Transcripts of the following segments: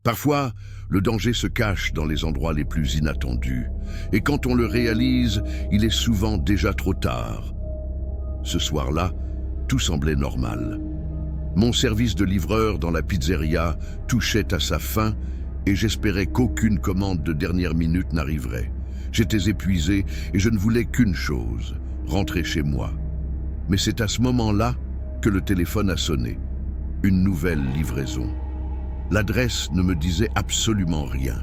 Parfois, le danger se cache dans les endroits les plus inattendus. Et quand on le réalise, il est souvent déjà trop tard. Ce soir-là, tout semblait normal. Mon service de livreur dans la pizzeria touchait à sa fin et j'espérais qu'aucune commande de dernière minute n'arriverait. J'étais épuisé et je ne voulais qu'une chose, rentrer chez moi. Mais c'est à ce moment-là que le téléphone a sonné. Une nouvelle livraison. L'adresse ne me disait absolument rien.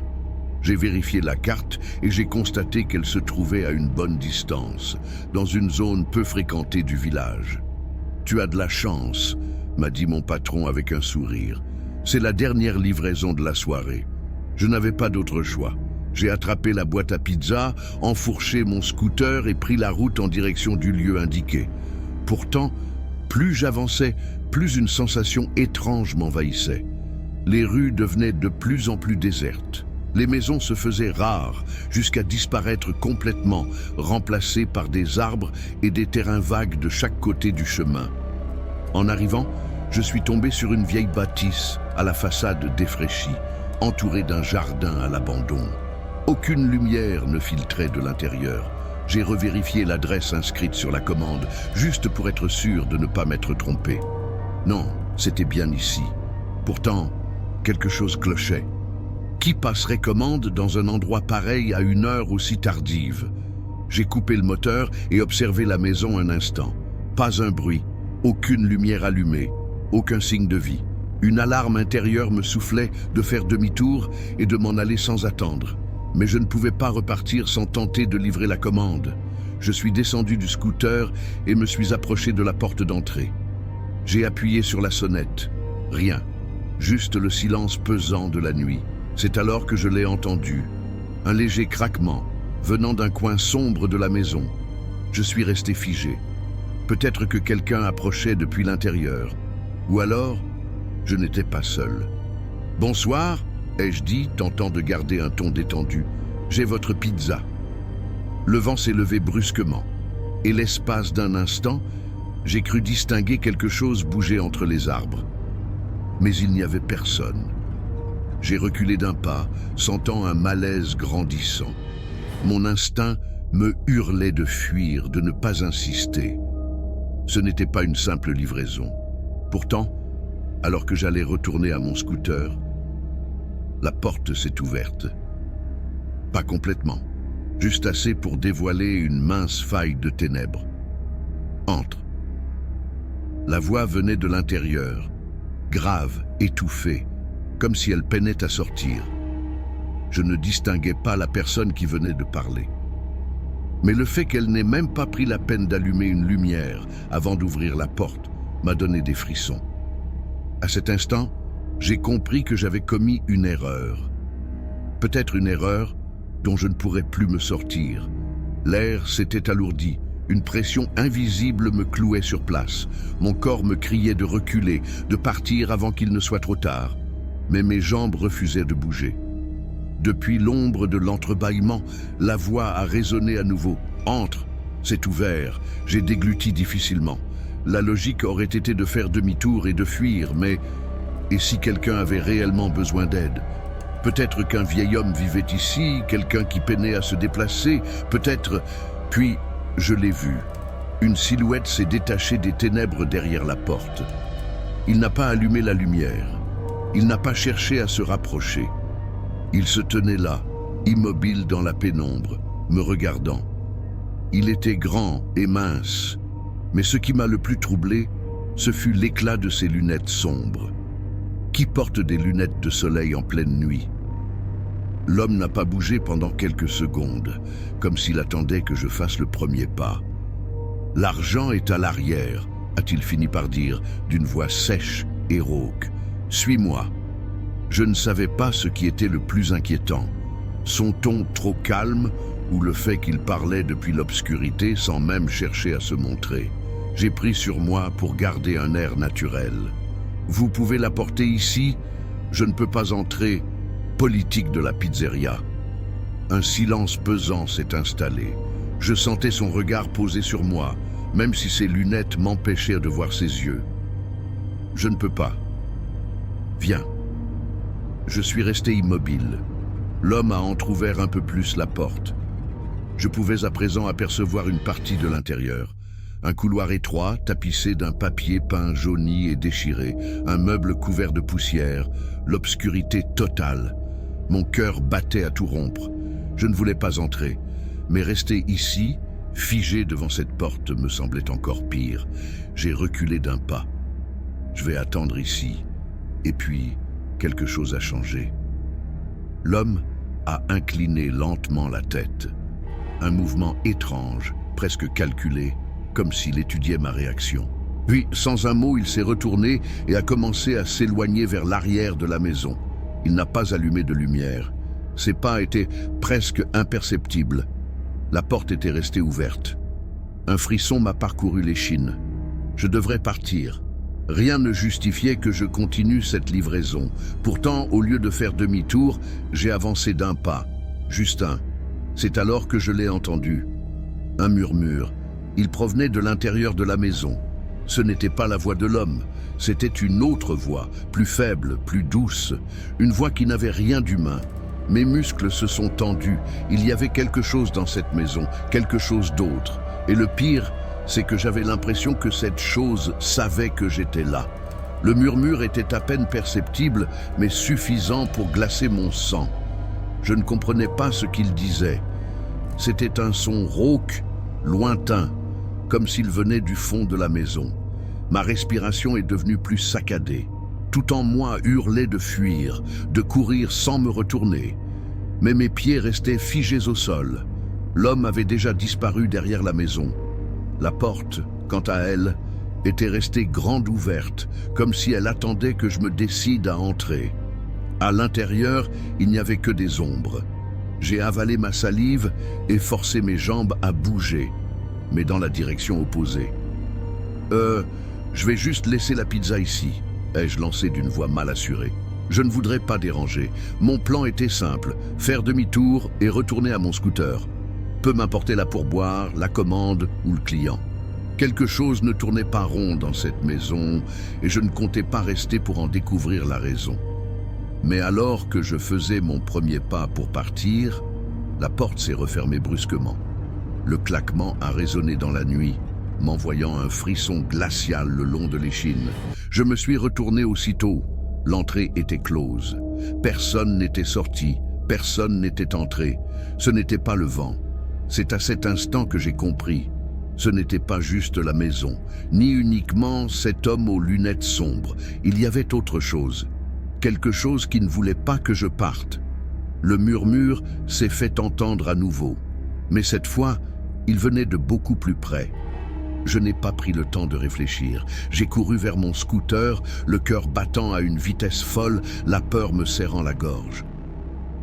J'ai vérifié la carte et j'ai constaté qu'elle se trouvait à une bonne distance, dans une zone peu fréquentée du village. « Tu as de la chance », m'a dit mon patron avec un sourire. « C'est la dernière livraison de la soirée. » Je n'avais pas d'autre choix. J'ai attrapé la boîte à pizza, enfourché mon scooter et pris la route en direction du lieu indiqué. Pourtant, plus j'avançais, plus une sensation étrange m'envahissait. Les rues devenaient de plus en plus désertes. Les maisons se faisaient rares, jusqu'à disparaître complètement, remplacées par des arbres et des terrains vagues de chaque côté du chemin. En arrivant, je suis tombé sur une vieille bâtisse à la façade défraîchie, entourée d'un jardin à l'abandon. Aucune lumière ne filtrait de l'intérieur. J'ai revérifié l'adresse inscrite sur la commande, juste pour être sûr de ne pas m'être trompé. Non, c'était bien ici. Pourtant, quelque chose clochait. Qui passerait commande dans un endroit pareil à une heure aussi tardive? J'ai coupé le moteur et observé la maison un instant. Pas un bruit, aucune lumière allumée, aucun signe de vie. Une alarme intérieure me soufflait de faire demi-tour et de m'en aller sans attendre. Mais je ne pouvais pas repartir sans tenter de livrer la commande. Je suis descendu du scooter et me suis approché de la porte d'entrée. J'ai appuyé sur la sonnette. Rien. Juste le silence pesant de la nuit. C'est alors que je l'ai entendu. Un léger craquement, venant d'un coin sombre de la maison. Je suis resté figé. Peut-être que quelqu'un approchait depuis l'intérieur. Ou alors, je n'étais pas seul. « Bonsoir », ai-je dit, tentant de garder un ton détendu. « J'ai votre pizza. » Le vent s'est levé brusquement. Et l'espace d'un instant, j'ai cru distinguer quelque chose bouger entre les arbres. Mais il n'y avait personne. J'ai reculé d'un pas, sentant un malaise grandissant. Mon instinct me hurlait de fuir, de ne pas insister. Ce n'était pas une simple livraison. Pourtant, alors que j'allais retourner à mon scooter, la porte s'est ouverte. Pas complètement, juste assez pour dévoiler une mince faille de ténèbres. « Entre !» La voix venait de l'intérieur, grave, étouffée, comme si elle peinait à sortir. Je ne distinguais pas la personne qui venait de parler. Mais le fait qu'elle n'ait même pas pris la peine d'allumer une lumière avant d'ouvrir la porte m'a donné des frissons. À cet instant, j'ai compris que j'avais commis une erreur. Peut-être une erreur dont je ne pourrais plus me sortir. L'air s'était alourdi. Une pression invisible me clouait sur place. Mon corps me criait de reculer, de partir avant qu'il ne soit trop tard. Mais mes jambes refusaient de bouger. Depuis l'ombre de l'entrebâillement, la voix a résonné à nouveau. « Entre !» C'est ouvert. J'ai dégluti difficilement. La logique aurait été de faire demi-tour et de fuir, mais... Et si quelqu'un avait réellement besoin d'aide? Peut-être qu'un vieil homme vivait ici, quelqu'un qui peinait à se déplacer, peut-être... Puis, je l'ai vu. Une silhouette s'est détachée des ténèbres derrière la porte. Il n'a pas allumé la lumière. Il n'a pas cherché à se rapprocher. Il se tenait là, immobile dans la pénombre, me regardant. Il était grand et mince, mais ce qui m'a le plus troublé, ce fut l'éclat de ses lunettes sombres. Qui porte des lunettes de soleil en pleine nuit? L'homme n'a pas bougé pendant quelques secondes, comme s'il attendait que je fasse le premier pas. « L'argent est à l'arrière », a-t-il fini par dire, d'une voix sèche et rauque. « Suis-moi ». Je ne savais pas ce qui était le plus inquiétant, son ton trop calme ou le fait qu'il parlait depuis l'obscurité sans même chercher à se montrer. J'ai pris sur moi pour garder un air naturel. « Vous pouvez l'apporter ici? Je ne peux pas entrer. » Politique de la pizzeria. Un silence pesant s'est installé. Je sentais son regard posé sur moi, même si ses lunettes m'empêchaient de voir ses yeux. « Je ne peux pas. Viens. » Je suis resté immobile. L'homme a entrouvert un peu plus la porte. Je pouvais à présent apercevoir une partie de l'intérieur. Un couloir étroit, tapissé d'un papier peint jauni et déchiré, un meuble couvert de poussière, l'obscurité totale. Mon cœur battait à tout rompre. Je ne voulais pas entrer, mais rester ici, figé devant cette porte, me semblait encore pire. J'ai reculé d'un pas. Je vais attendre ici. Et puis, quelque chose a changé. L'homme a incliné lentement la tête. Un mouvement étrange, presque calculé, comme s'il étudiait ma réaction. Puis, sans un mot, il s'est retourné et a commencé à s'éloigner vers l'arrière de la maison. Il n'a pas allumé de lumière. Ses pas étaient presque imperceptibles. La porte était restée ouverte. Un frisson m'a parcouru l'échine. Je devrais partir. Rien ne justifiait que je continue cette livraison. Pourtant, au lieu de faire demi-tour, j'ai avancé d'un pas. Juste un. C'est alors que je l'ai entendu. Un murmure. Il provenait de l'intérieur de la maison. Ce n'était pas la voix de l'homme, c'était une autre voix, plus faible, plus douce, une voix qui n'avait rien d'humain. Mes muscles se sont tendus, il y avait quelque chose dans cette maison, quelque chose d'autre. Et le pire, c'est que j'avais l'impression que cette chose savait que j'étais là. Le murmure était à peine perceptible, mais suffisant pour glacer mon sang. Je ne comprenais pas ce qu'il disait. C'était un son rauque, lointain, comme s'il venait du fond de la maison. Ma respiration est devenue plus saccadée. Tout en moi hurlait de fuir, de courir sans me retourner. Mais mes pieds restaient figés au sol. L'homme avait déjà disparu derrière la maison. La porte, quant à elle, était restée grande ouverte, comme si elle attendait que je me décide à entrer. À l'intérieur, il n'y avait que des ombres. J'ai avalé ma salive et forcé mes jambes à bouger, mais dans la direction opposée. Je vais juste laisser la pizza ici, ai-je lancé d'une voix mal assurée. Je ne voudrais pas déranger. Mon plan était simple, faire demi-tour et retourner à mon scooter. Peu m'importait la pourboire, la commande ou le client. Quelque chose ne tournait pas rond dans cette maison et je ne comptais pas rester pour en découvrir la raison. Mais alors que je faisais mon premier pas pour partir, la porte s'est refermée brusquement. Le claquement a résonné dans la nuit, m'envoyant un frisson glacial le long de l'échine. Je me suis retourné aussitôt. L'entrée était close. Personne n'était sorti, personne n'était entré. Ce n'était pas le vent. C'est à cet instant que j'ai compris. Ce n'était pas juste la maison, ni uniquement cet homme aux lunettes sombres. Il y avait autre chose. Quelque chose qui ne voulait pas que je parte. Le murmure s'est fait entendre à nouveau. Mais cette fois, il venait de beaucoup plus près. Je n'ai pas pris le temps de réfléchir. J'ai couru vers mon scooter, le cœur battant à une vitesse folle, la peur me serrant la gorge.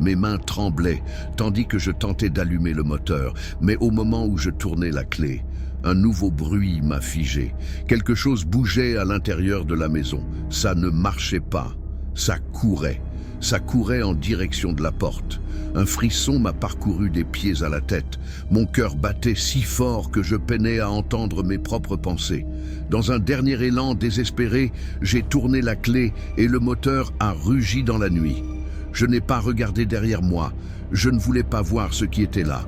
Mes mains tremblaient, tandis que je tentais d'allumer le moteur, mais au moment où je tournais la clé, un nouveau bruit m'a figé. Quelque chose bougeait à l'intérieur de la maison. Ça ne marchait pas. Ça courait. Ça courait en direction de la porte. Un frisson m'a parcouru des pieds à la tête. Mon cœur battait si fort que je peinais à entendre mes propres pensées. Dans un dernier élan désespéré, j'ai tourné la clé et le moteur a rugi dans la nuit. Je n'ai pas regardé derrière moi. Je ne voulais pas voir ce qui était là.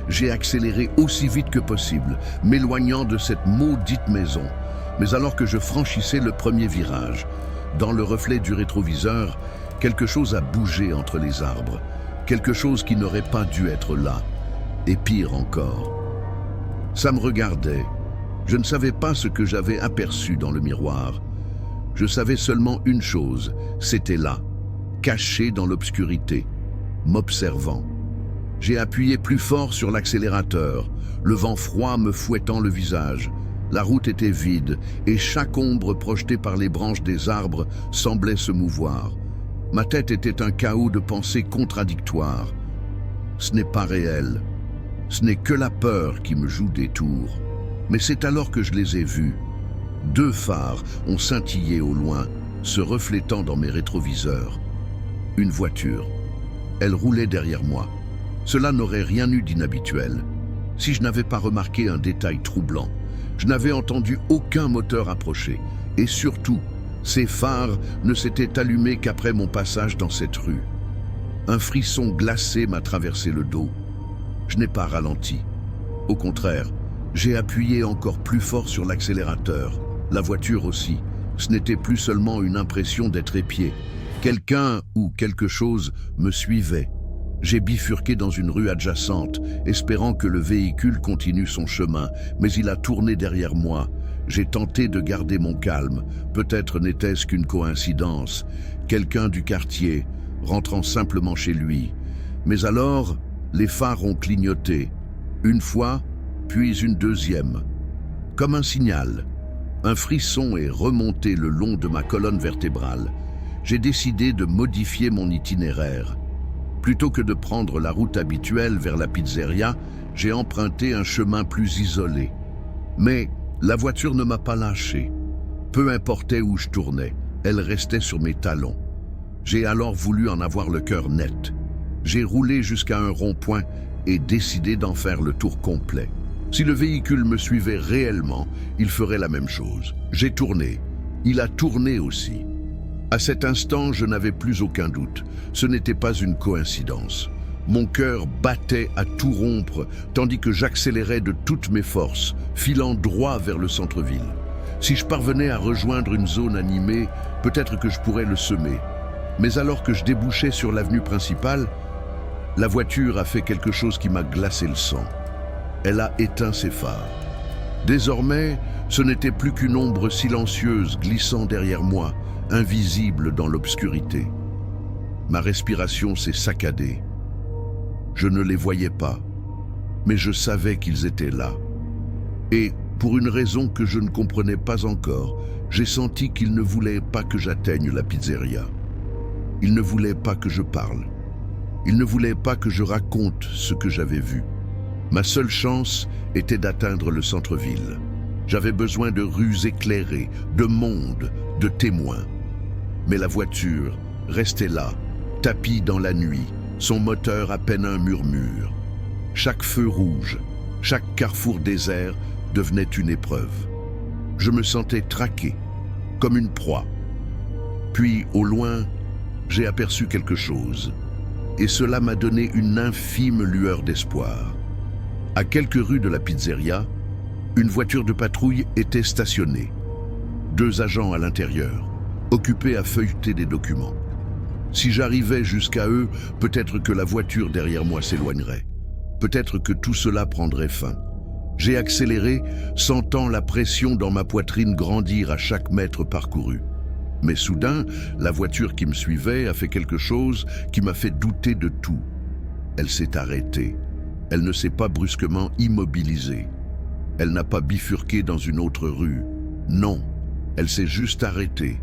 J'ai accéléré aussi vite que possible, m'éloignant de cette maudite maison. Mais alors que je franchissais le premier virage, dans le reflet du rétroviseur, quelque chose a bougé entre les arbres. Quelque chose qui n'aurait pas dû être là. Et pire encore. Ça me regardait. Je ne savais pas ce que j'avais aperçu dans le miroir. Je savais seulement une chose, c'était là, caché dans l'obscurité, m'observant. J'ai appuyé plus fort sur l'accélérateur, le vent froid me fouettant le visage. La route était vide et chaque ombre projetée par les branches des arbres semblait se mouvoir. Ma tête était un chaos de pensées contradictoires. Ce n'est pas réel. Ce n'est que la peur qui me joue des tours. Mais c'est alors que je les ai vus. 2 phares ont scintillé au loin, se reflétant dans mes rétroviseurs. Une voiture. Elle roulait derrière moi. Cela n'aurait rien eu d'inhabituel. Si je n'avais pas remarqué un détail troublant, je n'avais entendu aucun moteur approcher. Et surtout, Ces phares ne s'étaient allumés qu'après mon passage dans cette rue. Un frisson glacé m'a traversé le dos. Je n'ai pas ralenti. Au contraire, j'ai appuyé encore plus fort sur l'accélérateur. La voiture aussi. Ce n'était plus seulement une impression d'être épié. Quelqu'un ou quelque chose me suivait. J'ai bifurqué dans une rue adjacente, espérant que le véhicule continue son chemin, mais il a tourné derrière moi. J'ai tenté de garder mon calme. Peut-être n'était-ce qu'une coïncidence. Quelqu'un du quartier, rentrant simplement chez lui. Mais alors, les phares ont clignoté. Une fois, puis une deuxième. Comme un signal. Un frisson est remonté le long de ma colonne vertébrale. J'ai décidé de modifier mon itinéraire. Plutôt que de prendre la route habituelle vers la pizzeria, j'ai emprunté un chemin plus isolé. Mais la voiture ne m'a pas lâché. Peu importait où je tournais, elle restait sur mes talons. J'ai alors voulu en avoir le cœur net. J'ai roulé jusqu'à un rond-point et décidé d'en faire le tour complet. Si le véhicule me suivait réellement, il ferait la même chose. J'ai tourné. Il a tourné aussi. À cet instant, je n'avais plus aucun doute. Ce n'était pas une coïncidence. Mon cœur battait à tout rompre, tandis que j'accélérais de toutes mes forces, filant droit vers le centre-ville. Si je parvenais à rejoindre une zone animée, peut-être que je pourrais le semer. Mais alors que je débouchais sur l'avenue principale, la voiture a fait quelque chose qui m'a glacé le sang. Elle a éteint ses phares. Désormais, ce n'était plus qu'une ombre silencieuse glissant derrière moi, invisible dans l'obscurité. Ma respiration s'est saccadée. Je ne les voyais pas, mais je savais qu'ils étaient là. Et, pour une raison que je ne comprenais pas encore, j'ai senti qu'ils ne voulaient pas que j'atteigne la pizzeria. Ils ne voulaient pas que je parle. Ils ne voulaient pas que je raconte ce que j'avais vu. Ma seule chance était d'atteindre le centre-ville. J'avais besoin de rues éclairées, de monde, de témoins. Mais la voiture restait là, tapie dans la nuit, son moteur à peine un murmure. Chaque feu rouge, chaque carrefour désert devenait une épreuve. Je me sentais traqué, comme une proie. Puis, au loin, j'ai aperçu quelque chose. Et cela m'a donné une infime lueur d'espoir. À quelques rues de la pizzeria, une voiture de patrouille était stationnée. 2 agents à l'intérieur, occupés à feuilleter des documents. Si j'arrivais jusqu'à eux, peut-être que la voiture derrière moi s'éloignerait. Peut-être que tout cela prendrait fin. J'ai accéléré, sentant la pression dans ma poitrine grandir à chaque mètre parcouru. Mais soudain, la voiture qui me suivait a fait quelque chose qui m'a fait douter de tout. Elle s'est arrêtée. Elle ne s'est pas brusquement immobilisée. Elle n'a pas bifurqué dans une autre rue. Non, elle s'est juste arrêtée.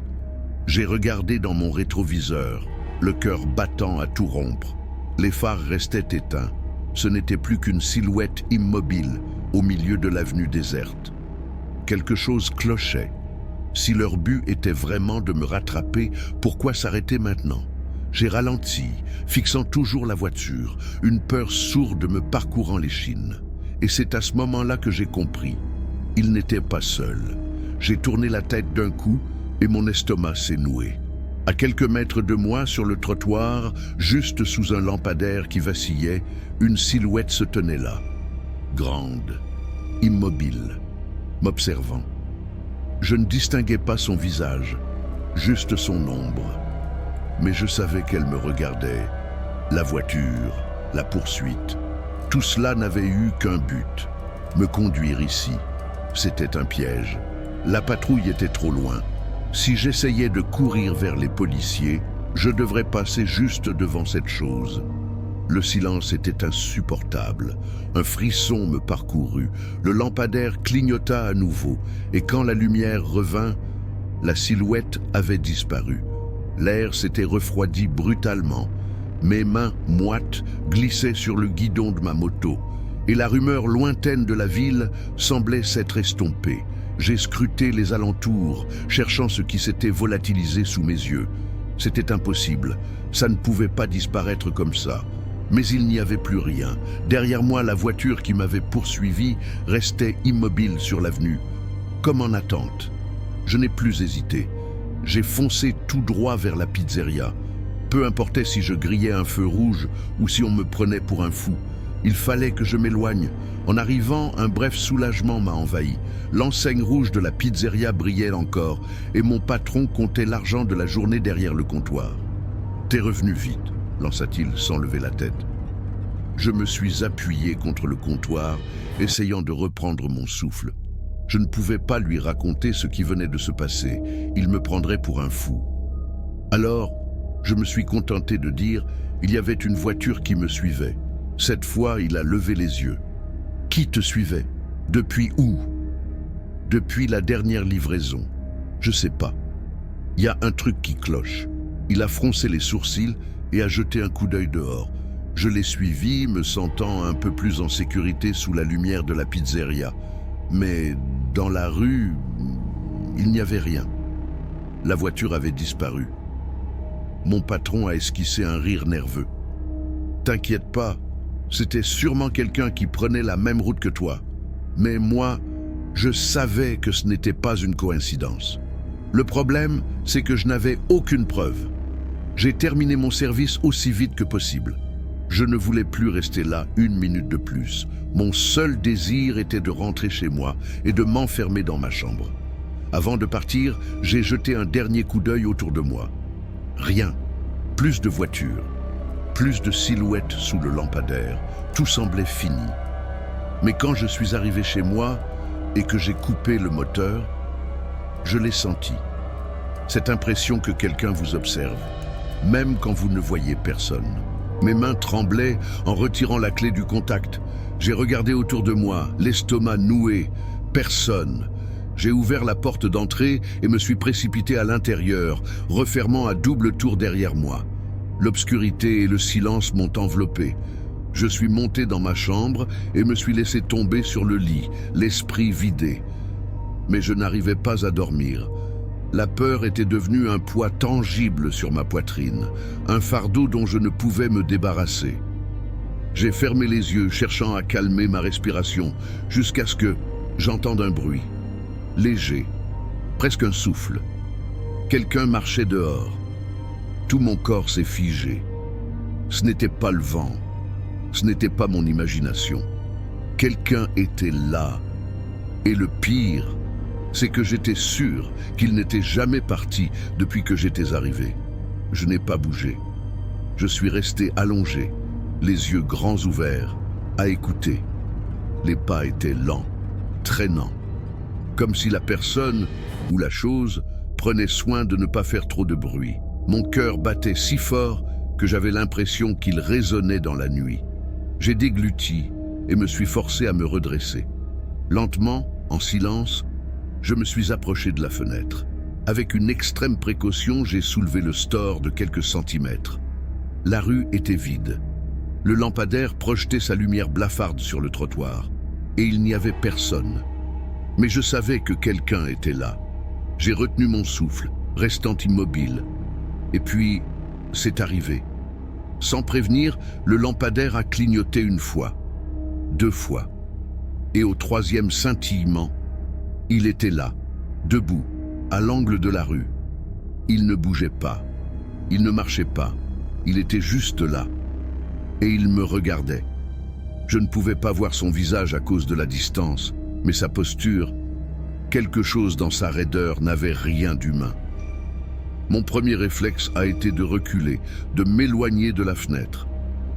J'ai regardé dans mon rétroviseur, le cœur battant à tout rompre. Les phares restaient éteints. Ce n'était plus qu'une silhouette immobile au milieu de l'avenue déserte. Quelque chose clochait. Si leur but était vraiment de me rattraper, pourquoi s'arrêter maintenant? J'ai ralenti, fixant toujours la voiture, une peur sourde me parcourant l'échine. Et c'est à ce moment-là que j'ai compris. Il n'était pas seul. J'ai tourné la tête d'un coup et mon estomac s'est noué. À quelques mètres de moi, sur le trottoir, juste sous un lampadaire qui vacillait, une silhouette se tenait là. Grande, immobile, m'observant. Je ne distinguais pas son visage, juste son ombre. Mais je savais qu'elle me regardait. La voiture, la poursuite, tout cela n'avait eu qu'un but, me conduire ici. C'était un piège. La patrouille était trop loin. Si j'essayais de courir vers les policiers, je devrais passer juste devant cette chose. Le silence était insupportable. Un frisson me parcourut. Le lampadaire clignota à nouveau, et quand la lumière revint, la silhouette avait disparu. L'air s'était refroidi brutalement. Mes mains moites glissaient sur le guidon de ma moto, et la rumeur lointaine de la ville semblait s'être estompée. J'ai scruté les alentours, cherchant ce qui s'était volatilisé sous mes yeux. C'était impossible, ça ne pouvait pas disparaître comme ça. Mais il n'y avait plus rien. Derrière moi, la voiture qui m'avait poursuivi restait immobile sur l'avenue, comme en attente. Je n'ai plus hésité. J'ai foncé tout droit vers la pizzeria. Peu importait si je grillais un feu rouge ou si on me prenait pour un fou. Il fallait que je m'éloigne. En arrivant, un bref soulagement m'a envahi. L'enseigne rouge de la pizzeria brillait encore et mon patron comptait l'argent de la journée derrière le comptoir. « T'es revenu vite », lança-t-il sans lever la tête. Je me suis appuyé contre le comptoir, essayant de reprendre mon souffle. Je ne pouvais pas lui raconter ce qui venait de se passer. Il me prendrait pour un fou. Alors, je me suis contenté de dire « Il y avait une voiture qui me suivait ». Cette fois, il a levé les yeux. « Qui te suivait? Depuis où ?»« Depuis la dernière livraison. Je sais pas. Il y a un truc qui cloche. » Il a froncé les sourcils et a jeté un coup d'œil dehors. Je l'ai suivi, me sentant un peu plus en sécurité sous la lumière de la pizzeria. Mais dans la rue, il n'y avait rien. La voiture avait disparu. Mon patron a esquissé un rire nerveux. « T'inquiète pas, c'était sûrement quelqu'un qui prenait la même route que toi. Mais moi, je savais que ce n'était pas une coïncidence. Le problème, c'est que je n'avais aucune preuve. J'ai terminé mon service aussi vite que possible. Je ne voulais plus rester là une minute de plus. Mon seul désir était de rentrer chez moi et de m'enfermer dans ma chambre. Avant de partir, j'ai jeté un dernier coup d'œil autour de moi. Rien. Plus de voitures. Plus de silhouettes sous le lampadaire. Tout semblait fini. Mais quand je suis arrivé chez moi et que j'ai coupé le moteur, je l'ai senti. Cette impression que quelqu'un vous observe, même quand vous ne voyez personne. Mes mains tremblaient en retirant la clé du contact. J'ai regardé autour de moi, l'estomac noué. Personne. J'ai ouvert la porte d'entrée et me suis précipité à l'intérieur, refermant à double tour derrière moi. L'obscurité et le silence m'ont enveloppé. Je suis monté dans ma chambre et me suis laissé tomber sur le lit, l'esprit vidé. Mais je n'arrivais pas à dormir. La peur était devenue un poids tangible sur ma poitrine, un fardeau dont je ne pouvais me débarrasser. J'ai fermé les yeux, cherchant à calmer ma respiration, jusqu'à ce que j'entende un bruit. Léger, presque un souffle. Quelqu'un marchait dehors. Tout mon corps s'est figé. Ce n'était pas le vent, ce n'était pas mon imagination. Quelqu'un était là. Et le pire, c'est que j'étais sûr qu'il n'était jamais parti depuis que j'étais arrivé. Je n'ai pas bougé. Je suis resté allongé, les yeux grands ouverts, à écouter. Les pas étaient lents, traînants, comme si la personne ou la chose prenait soin de ne pas faire trop de bruit. Mon cœur battait si fort que j'avais l'impression qu'il résonnait dans la nuit. J'ai dégluti et me suis forcé à me redresser. Lentement, en silence, je me suis approché de la fenêtre. Avec une extrême précaution, j'ai soulevé le store de quelques centimètres. La rue était vide. Le lampadaire projetait sa lumière blafarde sur le trottoir, et il n'y avait personne. Mais je savais que quelqu'un était là. J'ai retenu mon souffle, restant immobile. Et puis, c'est arrivé. Sans prévenir, le lampadaire a clignoté une fois, 2 fois. Et au 3e scintillement, il était là, debout, à l'angle de la rue. Il ne bougeait pas, il ne marchait pas, il était juste là. Et il me regardait. Je ne pouvais pas voir son visage à cause de la distance, mais sa posture, quelque chose dans sa raideur n'avait rien d'humain. Mon premier réflexe a été de reculer, de m'éloigner de la fenêtre.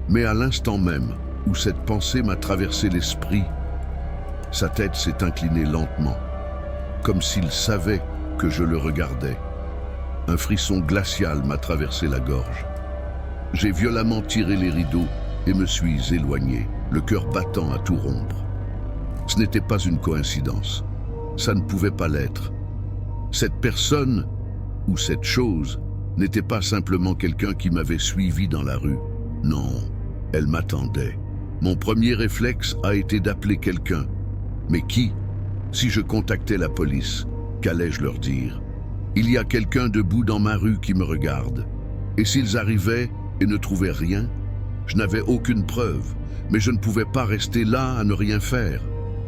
Mais à l'instant même où cette pensée m'a traversé l'esprit, sa tête s'est inclinée lentement, comme s'il savait que je le regardais. Un frisson glacial m'a traversé la gorge. J'ai violemment tiré les rideaux et me suis éloigné, le cœur battant à tout rompre. Ce n'était pas une coïncidence. Ça ne pouvait pas l'être. Cette personne ou cette chose n'était pas simplement quelqu'un qui m'avait suivi dans la rue. Non, elle m'attendait. Mon premier réflexe a été d'appeler quelqu'un. Mais qui? Si je contactais la police, qu'allais-je leur dire? Il y a quelqu'un debout dans ma rue qui me regarde. Et s'ils arrivaient et ne trouvaient rien, je n'avais aucune preuve, mais je ne pouvais pas rester là à ne rien faire.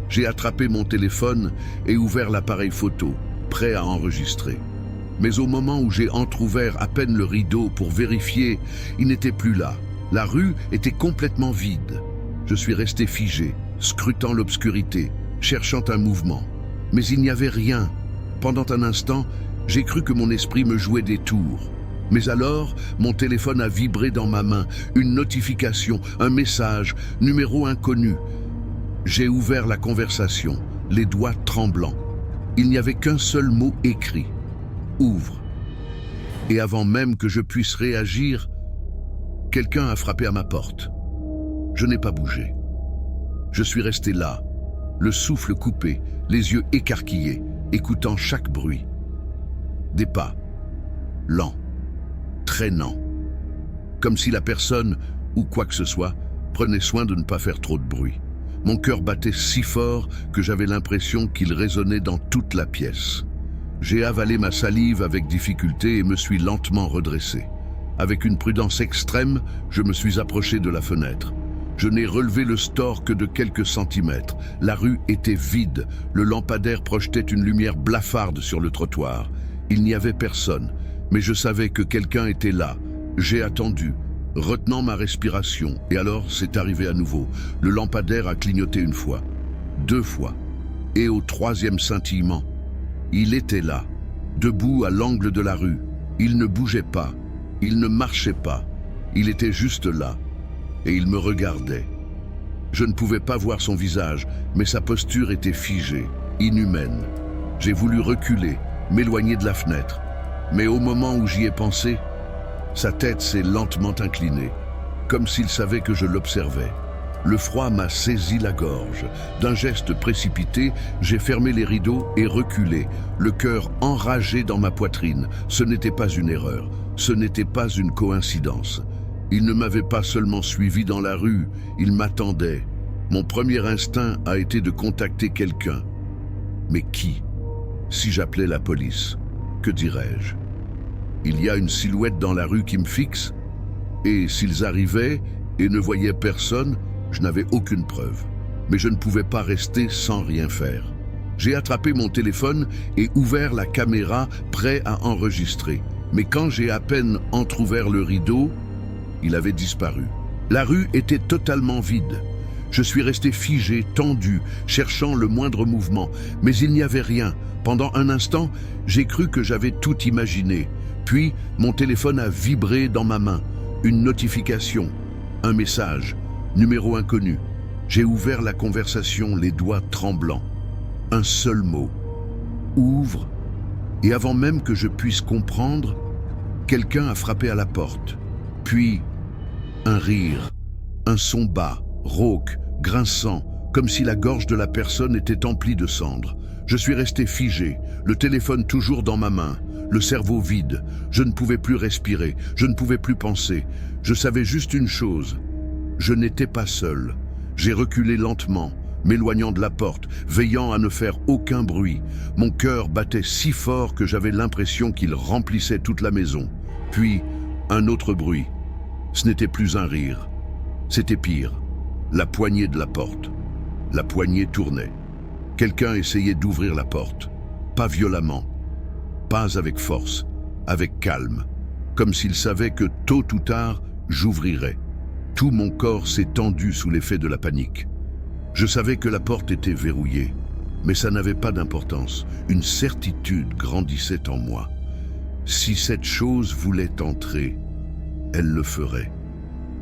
J'ai attrapé mon téléphone et ouvert l'appareil photo, prêt à enregistrer. Mais au moment où j'ai entrouvert à peine le rideau pour vérifier, il n'était plus là. La rue était complètement vide. Je suis resté figé, scrutant l'obscurité, cherchant un mouvement. Mais il n'y avait rien. Pendant un instant, j'ai cru que mon esprit me jouait des tours. Mais alors, mon téléphone a vibré dans ma main, une notification, un message, numéro inconnu. J'ai ouvert la conversation, les doigts tremblants. Il n'y avait qu'un seul mot écrit. Ouvre. Et avant même que je puisse réagir, quelqu'un a frappé à ma porte. Je n'ai pas bougé. Je suis resté là, le souffle coupé, les yeux écarquillés, écoutant chaque bruit. Des pas, lents, traînants, comme si la personne, ou quoi que ce soit, prenait soin de ne pas faire trop de bruit. Mon cœur battait si fort que j'avais l'impression qu'il résonnait dans toute la pièce. J'ai avalé ma salive avec difficulté et me suis lentement redressé. Avec une prudence extrême, je me suis approché de la fenêtre. Je n'ai relevé le store que de quelques centimètres. La rue était vide. Le lampadaire projetait une lumière blafarde sur le trottoir. Il n'y avait personne, mais je savais que quelqu'un était là. J'ai attendu, retenant ma respiration, et alors c'est arrivé à nouveau. Le lampadaire a clignoté une fois, 2 fois, et au 3e scintillement, il était là, debout à l'angle de la rue. Il ne bougeait pas, il ne marchait pas, il était juste là. Et il me regardait. Je ne pouvais pas voir son visage, mais sa posture était figée, inhumaine. J'ai voulu reculer, m'éloigner de la fenêtre. Mais au moment où j'y ai pensé, sa tête s'est lentement inclinée, comme s'il savait que je l'observais. Le froid m'a saisi la gorge. D'un geste précipité, j'ai fermé les rideaux et reculé, le cœur enragé dans ma poitrine. Ce n'était pas une erreur, ce n'était pas une coïncidence. Il ne m'avait pas seulement suivi dans la rue, il m'attendait. Mon premier instinct a été de contacter quelqu'un. Mais qui? Si j'appelais la police, que dirais-je? Il y a une silhouette dans la rue qui me fixe, et s'ils arrivaient et ne voyaient personne, je n'avais aucune preuve. Mais je ne pouvais pas rester sans rien faire. J'ai attrapé mon téléphone et ouvert la caméra, prêt à enregistrer. Mais quand j'ai à peine entrouvert le rideau, il avait disparu. La rue était totalement vide. Je suis resté figé, tendu, cherchant le moindre mouvement, mais il n'y avait rien. Pendant un instant, j'ai cru que j'avais tout imaginé. Puis, mon téléphone a vibré dans ma main. Une notification, un message, numéro inconnu. J'ai ouvert la conversation, les doigts tremblants. Un seul mot. Ouvre. Et avant même que je puisse comprendre, quelqu'un a frappé à la porte. Puis, un rire, un son bas, rauque, grinçant, comme si la gorge de la personne était emplie de cendres. Je suis resté figé, le téléphone toujours dans ma main, le cerveau vide. Je ne pouvais plus respirer, je ne pouvais plus penser. Je savais juste une chose, je n'étais pas seul. J'ai reculé lentement, m'éloignant de la porte, veillant à ne faire aucun bruit. Mon cœur battait si fort que j'avais l'impression qu'il remplissait toute la maison. Puis, un autre bruit. Ce n'était plus un rire, c'était pire. La poignée de la porte. La poignée tournait. Quelqu'un essayait d'ouvrir la porte. Pas violemment, pas avec force, avec calme, comme s'il savait que tôt ou tard, j'ouvrirais. Tout mon corps s'est tendu sous l'effet de la panique. Je savais que la porte était verrouillée, mais ça n'avait pas d'importance. Une certitude grandissait en moi. Si cette chose voulait entrer, elle le ferait.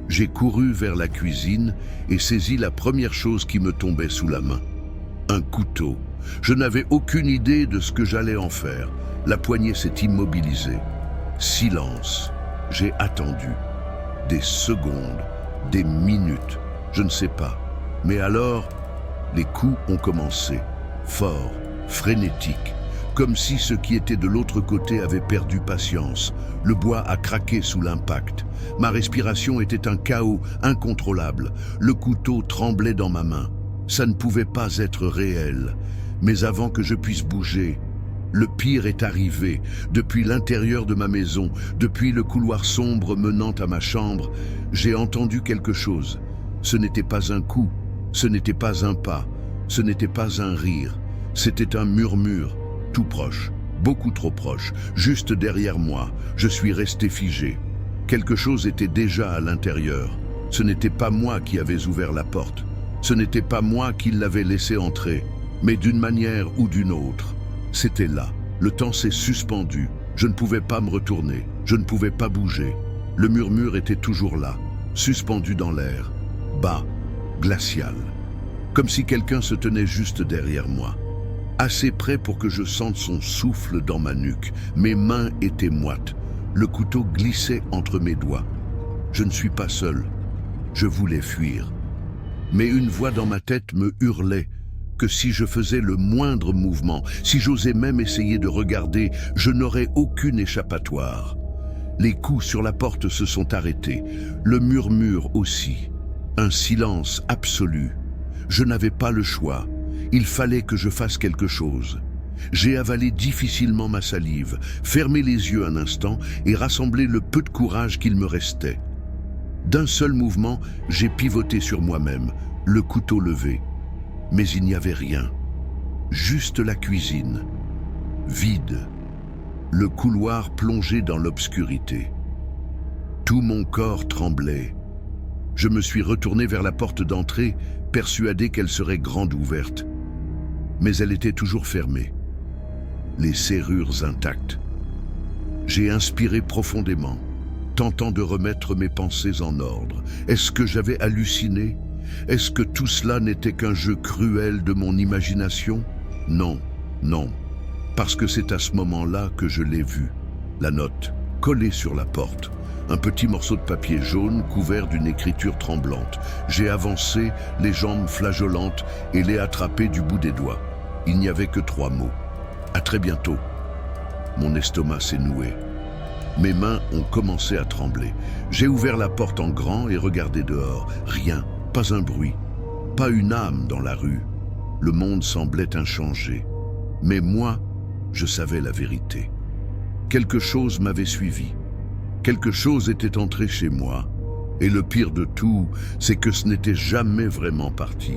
J'ai couru vers la cuisine et saisi la première chose qui me tombait sous la main. Un couteau. Je n'avais aucune idée de ce que j'allais en faire. La poignée s'est immobilisée. Silence. J'ai attendu. Des secondes, des minutes, je ne sais pas. Mais alors, les coups ont commencé. Forts, frénétiques. Comme si ce qui était de l'autre côté avait perdu patience. Le bois a craqué sous l'impact. Ma respiration était un chaos incontrôlable. Le couteau tremblait dans ma main. Ça ne pouvait pas être réel. Mais avant que je puisse bouger, le pire est arrivé. Depuis l'intérieur de ma maison, depuis le couloir sombre menant à ma chambre, j'ai entendu quelque chose. Ce n'était pas un coup, ce n'était pas un pas, ce n'était pas un rire. C'était un murmure, tout proche, beaucoup trop proche, juste derrière moi. Je suis resté figé. Quelque chose était déjà à l'intérieur. Ce n'était pas moi qui avais ouvert la porte. Ce n'était pas moi qui l'avais laissé entrer. Mais d'une manière ou d'une autre, c'était là. Le temps s'est suspendu. Je ne pouvais pas me retourner. Je ne pouvais pas bouger. Le murmure était toujours là, suspendu dans l'air, bas, glacial. Comme si quelqu'un se tenait juste derrière moi. Assez près pour que je sente son souffle dans ma nuque. Mes mains étaient moites. Le couteau glissait entre mes doigts. Je ne suis pas seul. Je voulais fuir. Mais une voix dans ma tête me hurlait que si je faisais le moindre mouvement, si j'osais même essayer de regarder, je n'aurais aucune échappatoire. Les coups sur la porte se sont arrêtés, le murmure aussi. Un silence absolu. Je n'avais pas le choix. Il fallait que je fasse quelque chose. J'ai avalé difficilement ma salive, fermé les yeux un instant et rassemblé le peu de courage qu'il me restait. D'un seul mouvement, j'ai pivoté sur moi-même, le couteau levé. Mais il n'y avait rien. Juste la cuisine. Vide. Le couloir plongé dans l'obscurité. Tout mon corps tremblait. Je me suis retourné vers la porte d'entrée, persuadé qu'elle serait grande ouverte. Mais elle était toujours fermée. Les serrures intactes. J'ai inspiré profondément, tentant de remettre mes pensées en ordre. Est-ce que j'avais halluciné ? Est-ce que tout cela n'était qu'un jeu cruel de mon imagination? Non, non. Parce que c'est à ce moment-là que je l'ai vue. La note, collée sur la porte. Un petit morceau de papier jaune couvert d'une écriture tremblante. J'ai avancé, les jambes flageolantes, et l'ai attrapé du bout des doigts. Il n'y avait que 3 mots. À très bientôt. Mon estomac s'est noué. Mes mains ont commencé à trembler. J'ai ouvert la porte en grand et regardé dehors. Rien, pas un bruit, pas une âme dans la rue. Le monde semblait inchangé. Mais moi, je savais la vérité. Quelque chose m'avait suivi. Quelque chose était entré chez moi. Et le pire de tout, c'est que ce n'était jamais vraiment parti.